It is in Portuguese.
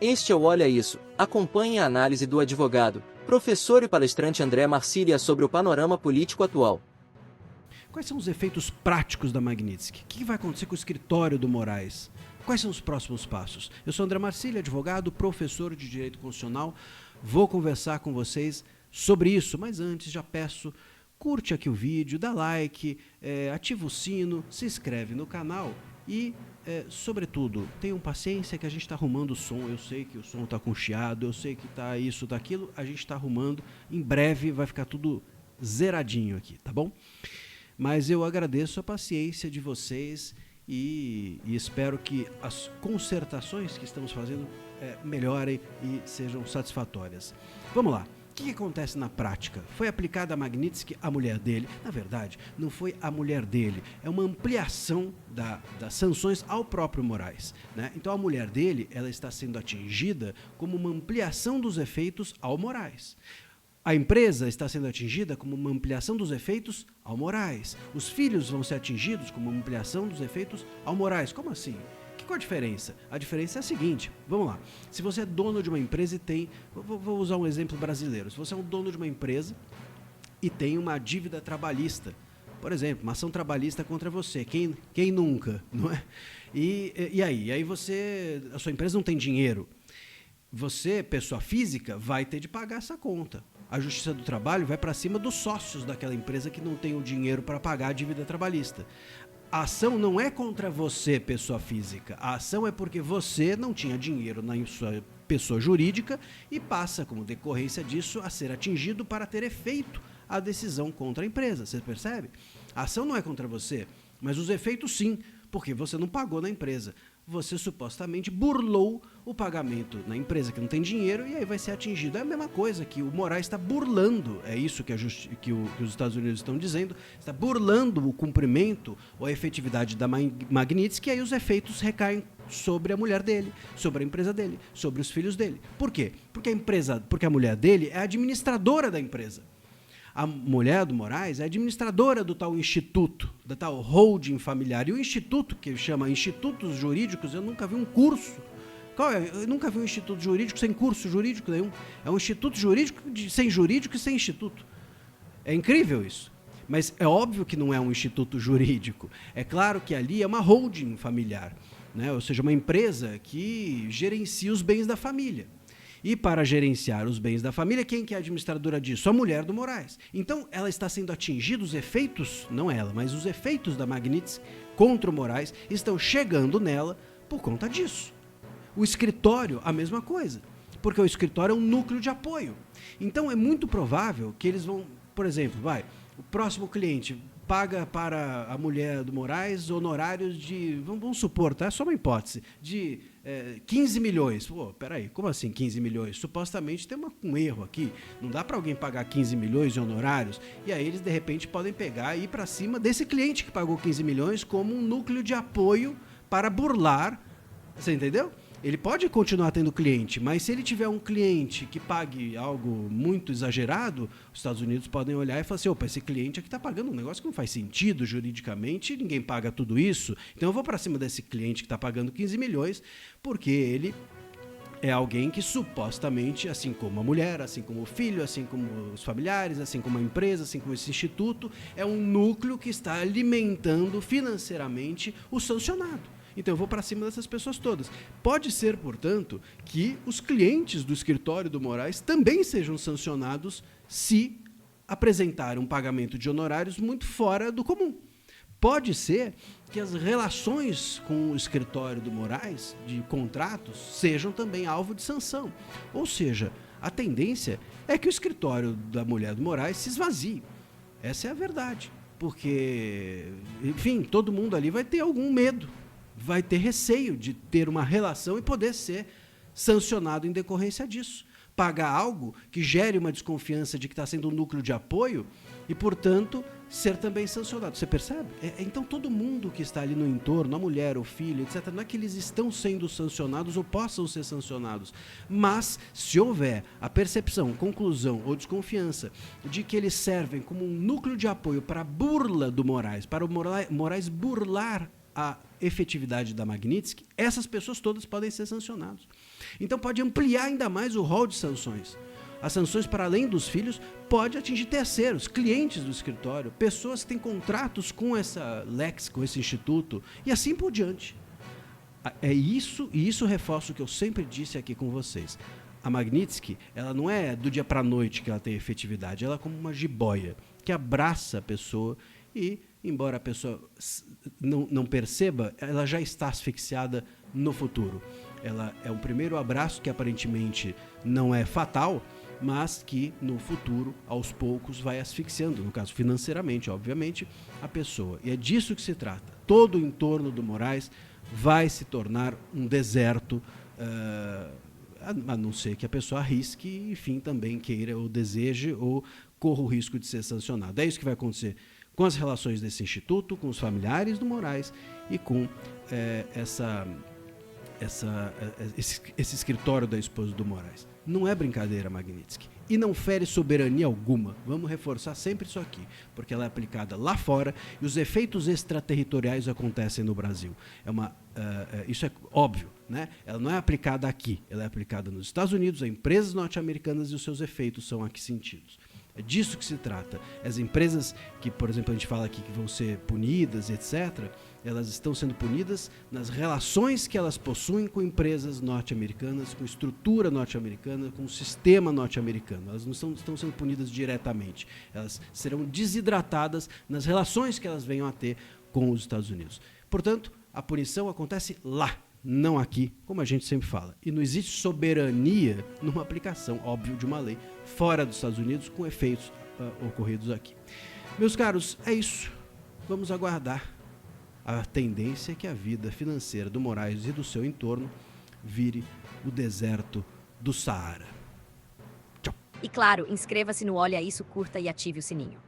Este é o Olha Isso. Acompanhe a análise do advogado, professor e palestrante André Marcília sobre o panorama político atual. Quais são os efeitos práticos da Magnitsky? O que vai acontecer com o escritório do Moraes? Quais são os próximos passos? Eu sou André Marcília, advogado, professor de Direito Constitucional. Vou conversar com vocês sobre isso, mas antes já peço, curte aqui o vídeo, dá like, ativa o sino, se inscreve no canal e, sobretudo, tenham paciência que a gente está arrumando o som. Eu sei que o som está com chiado, eu sei que está isso, está aquilo, a gente está arrumando. Em breve vai ficar tudo zeradinho aqui, tá bom? Mas eu agradeço a paciência de vocês e espero que as consertações que estamos fazendo melhorem e sejam satisfatórias. Vamos lá. O que acontece na prática? Foi aplicada a Magnitsky à mulher dele. Na verdade, não foi a mulher dele. É uma ampliação das sanções ao próprio Moraes, né? Então, a mulher dele ela está sendo atingida como uma ampliação dos efeitos ao Moraes. A empresa está sendo atingida como uma ampliação dos efeitos ao Moraes. Os filhos vão ser atingidos como uma ampliação dos efeitos ao Moraes. Como assim? Qual a diferença? A diferença é a seguinte, vamos lá. Se você é dono de uma empresa e tem... Vou usar um exemplo brasileiro. Se você é um dono de uma empresa e tem uma dívida trabalhista, por exemplo, uma ação trabalhista contra você, quem nunca, não é? E aí? A sua empresa não tem dinheiro. Você, pessoa física, vai ter de pagar essa conta. A Justiça do Trabalho vai para cima dos sócios daquela empresa que não tem o dinheiro para pagar a dívida trabalhista. A ação não é contra você, pessoa física. A ação é porque você não tinha dinheiro na sua pessoa jurídica e passa, como decorrência disso, a ser atingido para ter efeito a decisão contra a empresa. Você percebe? A ação não é contra você, mas os efeitos sim, porque você não pagou na empresa. Você supostamente burlou o pagamento na empresa que não tem dinheiro e aí vai ser atingido. É a mesma coisa que o Moraes está burlando, é isso que os Estados Unidos estão dizendo, está burlando o cumprimento ou a efetividade da Magnitsky, e aí os efeitos recaem sobre a mulher dele, sobre a empresa dele, sobre os filhos dele. Por quê? Porque a mulher dele é administradora da empresa. A mulher do Moraes é administradora do tal instituto, da tal holding familiar. E o instituto, que chama Institutos Jurídicos, eu nunca vi um curso. Eu nunca vi um instituto jurídico sem curso jurídico nenhum. É um instituto jurídico sem jurídico e sem instituto. É incrível isso. Mas é óbvio que não é um instituto jurídico. É claro que ali é uma holding familiar, né? Ou seja, uma empresa que gerencia os bens da família. E para gerenciar os bens da família, quem que é a administradora disso? A mulher do Moraes. Então, ela está sendo atingida, os efeitos, não ela, mas os efeitos da Magnitsky contra o Moraes estão chegando nela por conta disso. O escritório, a mesma coisa, porque o escritório é um núcleo de apoio. Então, é muito provável que eles vão, por exemplo, o próximo cliente paga para a mulher do Moraes honorários de, vamos supor, tá? É só uma hipótese, de 15 milhões. Pô, peraí, como assim 15 milhões? Supostamente tem um erro aqui. Não dá para alguém pagar 15 milhões de honorários. E aí eles, de repente, podem pegar e ir para cima desse cliente que pagou 15 milhões como um núcleo de apoio para burlar. Você entendeu? Ele pode continuar tendo cliente, mas se ele tiver um cliente que pague algo muito exagerado, os Estados Unidos podem olhar e falar assim, opa, esse cliente aqui está pagando um negócio que não faz sentido juridicamente, ninguém paga tudo isso, então eu vou para cima desse cliente que está pagando 15 milhões, porque ele é alguém que supostamente, assim como a mulher, assim como o filho, assim como os familiares, assim como a empresa, assim como esse instituto, é um núcleo que está alimentando financeiramente o sancionado. Então eu vou para cima dessas pessoas todas. Pode ser, portanto, que os clientes do escritório do Moraes também sejam sancionados se apresentarem um pagamento de honorários muito fora do comum. Pode ser que as relações com o escritório do Moraes, de contratos, sejam também alvo de sanção. Ou seja, a tendência é que o escritório da mulher do Moraes se esvazie. Essa é a verdade. Porque, enfim, todo mundo ali vai ter algum medo, vai ter receio de ter uma relação e poder ser sancionado em decorrência disso. Pagar algo que gere uma desconfiança de que está sendo um núcleo de apoio e, portanto, ser também sancionado. Você percebe? Então, todo mundo que está ali no entorno, a mulher, o filho, etc., não é que eles estão sendo sancionados ou possam ser sancionados, mas se houver a percepção, conclusão ou desconfiança de que eles servem como um núcleo de apoio para a burla do Moraes, para o Moraes burlar a efetividade da Magnitsky, essas pessoas todas podem ser sancionadas. Então pode ampliar ainda mais o rol de sanções. As sanções para além dos filhos pode atingir terceiros, clientes do escritório, pessoas que têm contratos com essa Lex, com esse instituto e assim por diante. É isso, e isso reforça o que eu sempre disse aqui com vocês. A Magnitsky, ela não é do dia para a noite que ela tem efetividade, ela é como uma jiboia que abraça a pessoa e, embora a pessoa não perceba, ela já está asfixiada no futuro. Ela é um primeiro abraço que aparentemente não é fatal, mas que no futuro, aos poucos, vai asfixiando, no caso financeiramente, obviamente, a pessoa. E é disso que se trata. Todo o entorno do Moraes vai se tornar um deserto, a não ser que a pessoa arrisque e, enfim, também queira ou deseje ou corra o risco de ser sancionado. É isso que vai acontecer com as relações desse instituto, com os familiares do Moraes e com esse escritório da esposa do Moraes. Não é brincadeira, Magnitsky. E não fere soberania alguma. Vamos reforçar sempre isso aqui, porque ela é aplicada lá fora e os efeitos extraterritoriais acontecem no Brasil. Isso é óbvio, né? Ela não é aplicada aqui, ela é aplicada nos Estados Unidos, a empresas norte-americanas e os seus efeitos são aqui sentidos. É disso que se trata. As empresas que, por exemplo, a gente fala aqui que vão ser punidas, etc., elas estão sendo punidas nas relações que elas possuem com empresas norte-americanas, com estrutura norte-americana, com o sistema norte-americano. Elas não estão sendo punidas diretamente. Elas serão desidratadas nas relações que elas venham a ter com os Estados Unidos. Portanto, a punição acontece lá, não aqui, como a gente sempre fala. E não existe soberania numa aplicação, óbvio, de uma lei fora dos Estados Unidos com efeitos ocorridos aqui. Meus caros, é isso. Vamos aguardar. A tendência é que a vida financeira do Moraes e do seu entorno vire o deserto do Saara. Tchau. E claro, inscreva-se no Olha Isso, curta e ative o sininho.